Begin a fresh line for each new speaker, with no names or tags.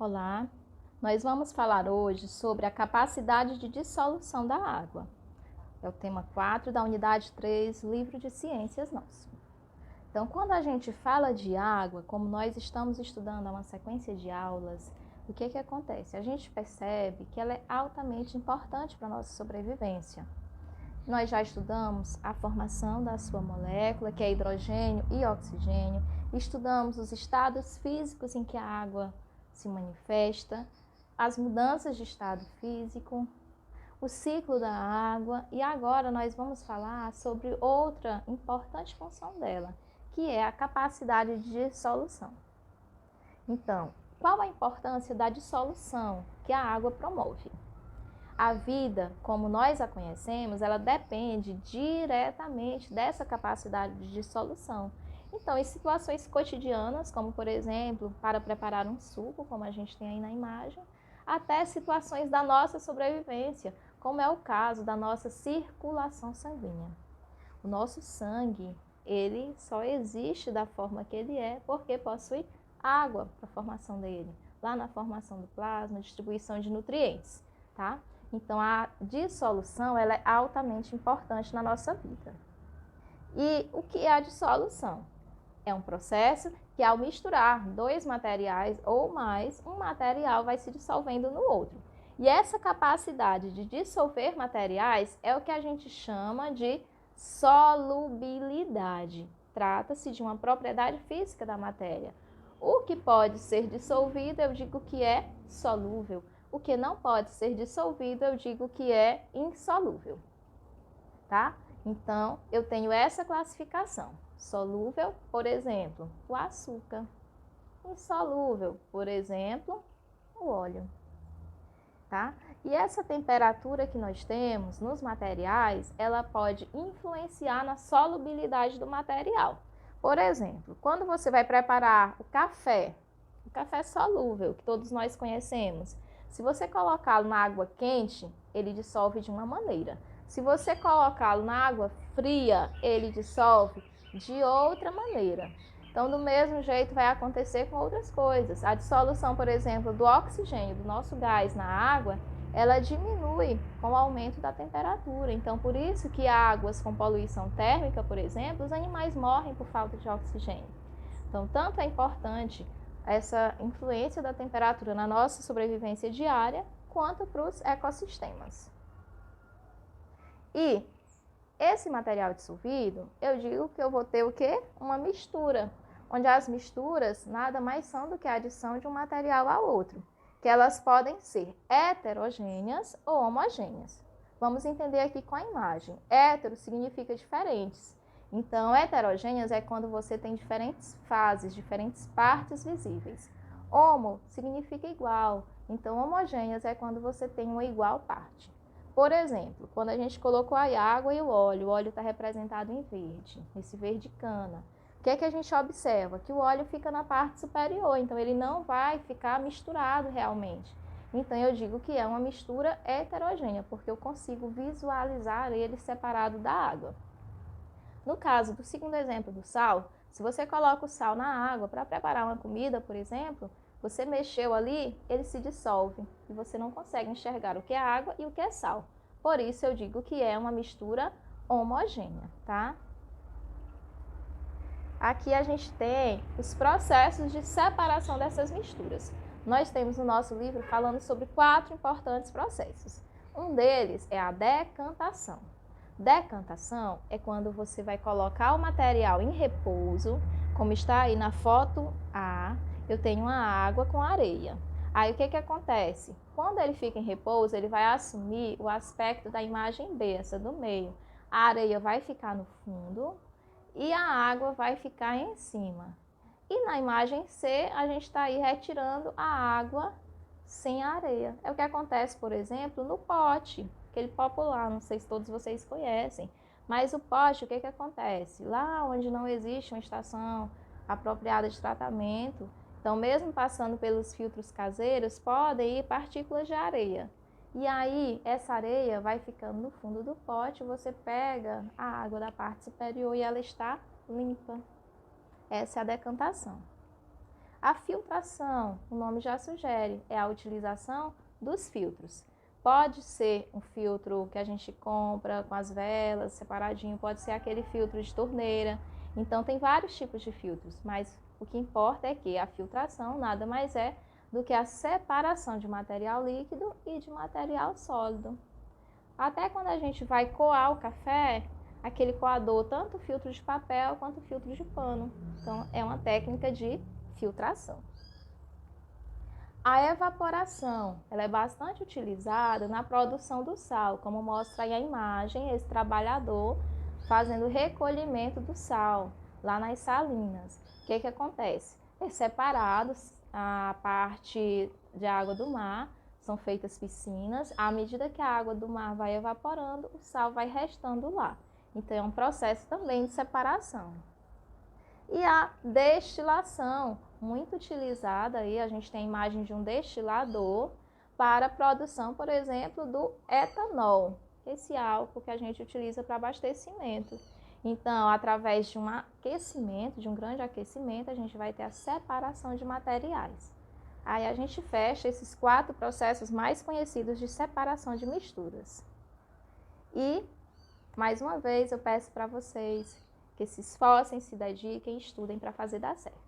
Olá, nós vamos falar hoje sobre a capacidade de dissolução da água. É o tema 4 da unidade 3, livro de ciências nosso. Então, quando a gente fala de água, como nós estamos estudando uma sequência de aulas, o que acontece? A gente percebe que ela é altamente importante para a nossa sobrevivência. Nós já estudamos a formação da sua molécula, que é hidrogênio e oxigênio, estudamos os estados físicos em que a água se manifesta, as mudanças de estado físico, o ciclo da água, e agora nós vamos falar sobre outra importante função dela, que é a capacidade de dissolução. Então, qual a importância da dissolução que a água promove? A vida, como nós a conhecemos, ela depende diretamente dessa capacidade de dissolução. Então, em situações cotidianas, como por exemplo, para preparar um suco, como a gente tem aí na imagem, até situações da nossa sobrevivência, como é o caso da nossa circulação sanguínea. O nosso sangue, ele só existe da forma que ele é porque possui água para a formação dele, lá na formação do plasma, distribuição de nutrientes, tá? Então, a dissolução ela é altamente importante na nossa vida. E o que é a dissolução? É um processo que, ao misturar dois materiais ou mais, um material vai se dissolvendo no outro. E essa capacidade de dissolver materiais é o que a gente chama de solubilidade. Trata-se de uma propriedade física da matéria. O que pode ser dissolvido, eu digo que é solúvel. O que não pode ser dissolvido, eu digo que é insolúvel, tá? Então, eu tenho essa classificação. Solúvel, por exemplo, o açúcar. Insolúvel, por exemplo, o óleo, tá? E essa temperatura que nós temos nos materiais, ela pode influenciar na solubilidade do material. Por exemplo, quando você vai preparar o café solúvel, que todos nós conhecemos, se você colocá-lo na água quente, ele dissolve de uma maneira. Se você colocá-lo na água fria, ele dissolve de outra maneira. Então, do mesmo jeito vai acontecer com outras coisas. A dissolução, por exemplo, do oxigênio, do nosso gás na água, ela diminui com o aumento da temperatura. Então, por isso que águas com poluição térmica, por exemplo, os animais morrem por falta de oxigênio. Então, tanto é importante essa influência da temperatura na nossa sobrevivência diária, quanto para os ecossistemas. E esse material dissolvido, eu digo que eu vou ter o quê? Uma mistura, onde as misturas nada mais são do que a adição de um material ao outro, que elas podem ser heterogêneas ou homogêneas. Vamos entender aqui com a imagem. Hétero significa diferentes. Então, heterogêneas é quando você tem diferentes fases, diferentes partes visíveis. Homo significa igual. Então, homogêneas é quando você tem uma igual parte. Por exemplo, quando a gente colocou a água e o óleo está representado em verde, esse verde cana. O que a gente observa? Que o óleo fica na parte superior, então ele não vai ficar misturado realmente. Então eu digo que é uma mistura heterogênea, porque eu consigo visualizar ele separado da água. No caso do segundo exemplo do sal, se você coloca o sal na água para preparar uma comida, por exemplo, você mexeu ali, ele se dissolve e você não consegue enxergar o que é água e o que é sal. Por isso eu digo que é uma mistura homogênea, tá? Aqui a gente tem os processos de separação dessas misturas. Nós temos no nosso livro falando sobre 4 importantes processos. Um deles é a decantação. Decantação é quando você vai colocar o material em repouso, como está aí na foto A, eu tenho uma água com areia. Aí o que acontece? Quando ele fica em repouso, ele vai assumir o aspecto da imagem B, essa do meio. A areia vai ficar no fundo e a água vai ficar em cima. E na imagem C, a gente está aí retirando a água sem a areia. É o que acontece, por exemplo, no pote, aquele popular, não sei se todos vocês conhecem. Mas o pote, o que acontece? Lá onde não existe uma estação apropriada de tratamento, então mesmo passando pelos filtros caseiros, podem ir partículas de areia. E aí, essa areia vai ficando no fundo do pote, você pega a água da parte superior e ela está limpa. Essa é a decantação. A filtração, o nome já sugere, é a utilização dos filtros. Pode ser um filtro que a gente compra com as velas, separadinho, pode ser aquele filtro de torneira. Então, tem vários tipos de filtros, mas o que importa é que a filtração nada mais é do que a separação de material líquido e de material sólido. Até quando a gente vai coar o café, aquele coador, tanto filtro de papel quanto filtro de pano. Então, é uma técnica de filtração. A evaporação, ela é bastante utilizada na produção do sal, como mostra aí a imagem, esse trabalhador fazendo recolhimento do sal, lá nas salinas. O que acontece? É separado a parte de água do mar, são feitas piscinas, à medida que a água do mar vai evaporando, o sal vai restando lá. Então, é um processo também de separação. E a destilação, muito utilizada aí, a gente tem a imagem de um destilador para a produção, por exemplo, do etanol, esse álcool que a gente utiliza para abastecimento. Então, através de um aquecimento, de um grande aquecimento, a gente vai ter a separação de materiais. Aí a gente fecha esses 4 processos mais conhecidos de separação de misturas. E, mais uma vez, eu peço para vocês que se esforcem, se dediquem e estudem para fazer dar certo.